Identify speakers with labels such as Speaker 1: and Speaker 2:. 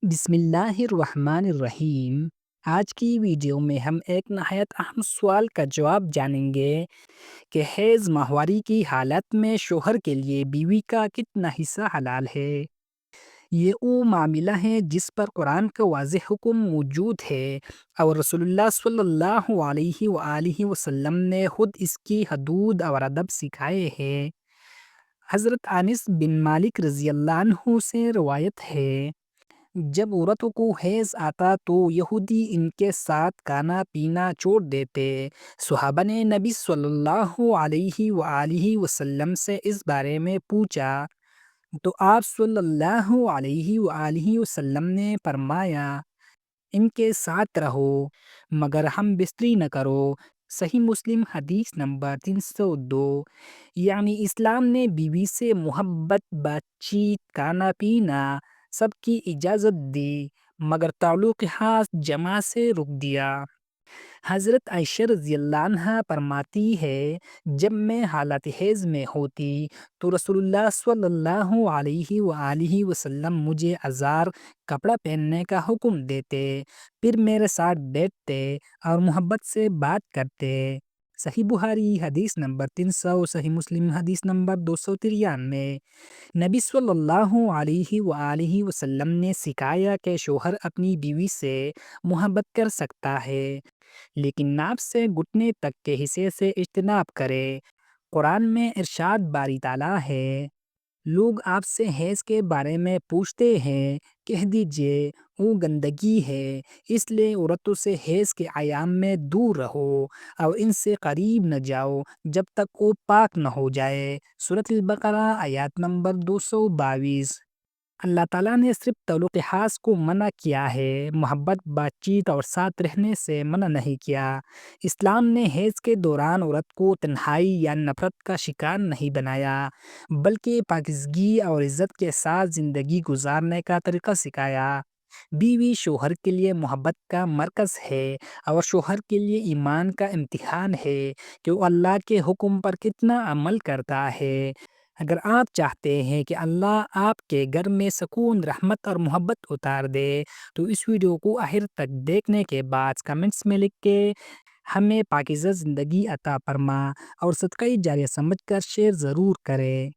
Speaker 1: بسم اللہ الرحمن الرحیم۔ آج کی ویڈیو میں ہم ایک نہایت اہم سوال کا جواب جانیں گے کہ حیض ماہواری کی حالت میں شوہر کے لیے بیوی کا کتنا حصہ حلال ہے۔ یہ وہ معاملہ ہے جس پر قرآن کا واضح حکم موجود ہے اور رسول اللہ صلی اللہ علیہ وآلہ وسلم نے خود اس کی حدود اور ادب سکھائے ہیں۔ حضرت انس بن مالک رضی اللہ عنہ سے روایت ہے، جب عورتوں کو حیض آتا تو یہودی ان کے ساتھ کھانا پینا چھوڑ دیتے۔ صحابہ نے نبی صلی اللہ علیہ وآلہ وسلم سے اس بارے میں پوچھا تو آپ صلی اللہ علیہ وآلہ وسلم نے فرمایا، ان کے ساتھ رہو مگر ہم بستری نہ کرو۔ صحیح مسلم حدیث نمبر 302۔ یعنی اسلام نے بیوی سے محبت، بات چیت، کھانا پینا سب کی اجازت دی، مگر تعلق خاص جماع سے روک دیا۔ حضرت عائشہ رضی اللہ عنہا فرماتی ہے، جب میں حالت حیض میں ہوتی تو رسول اللہ صلی اللہ علیہ وآلہ وسلم مجھے ازار کپڑا پہننے کا حکم دیتے، پھر میرے ساتھ بیٹھتے اور محبت سے بات کرتے۔ صحیح بخاری حدیث نمبر 300، صحیح مسلم حدیث نمبر 293۔ نبی صلی اللہ علیہ وآلہ وسلم نے سکھایا کہ شوہر اپنی بیوی سے محبت کر سکتا ہے، لیکن ناف سے گھٹنے تک کے حصے سے اجتناب کرے۔ قرآن میں ارشاد باری تعالیٰ ہے، لوگ آپ سے حیض کے بارے میں پوچھتے ہیں، کہہ دیجئے وہ گندگی ہے، اس لیے عورتوں سے حیض کے ایام میں دور رہو اور ان سے قریب نہ جاؤ جب تک وہ پاک نہ ہو جائے۔ سورۃ البقرہ آیات نمبر 222۔ اللہ تعالیٰ نے صرف تعلق خاص کو منع کیا ہے، محبت، بات چیت اور ساتھ رہنے سے منع نہیں کیا۔ اسلام نے حیض کے دوران عورت کو تنہائی یا نفرت کا شکار نہیں بنایا، بلکہ پاکیزگی اور عزت کے ساتھ زندگی گزارنے کا طریقہ سکھایا۔ بیوی شوہر کے لیے محبت کا مرکز ہے اور شوہر کے لیے ایمان کا امتحان ہے کہ وہ اللہ کے حکم پر کتنا عمل کرتا ہے۔ اگر آپ چاہتے ہیں کہ اللہ آپ کے گھر میں سکون، رحمت اور محبت اتار دے تو اس ویڈیو کو آخر تک دیکھنے کے بعد کمنٹس میں لکھ کے ہمیں پاکیزہ زندگی عطا فرما اور صدقہ جاریہ سمجھ کر شیئر ضرور کریں۔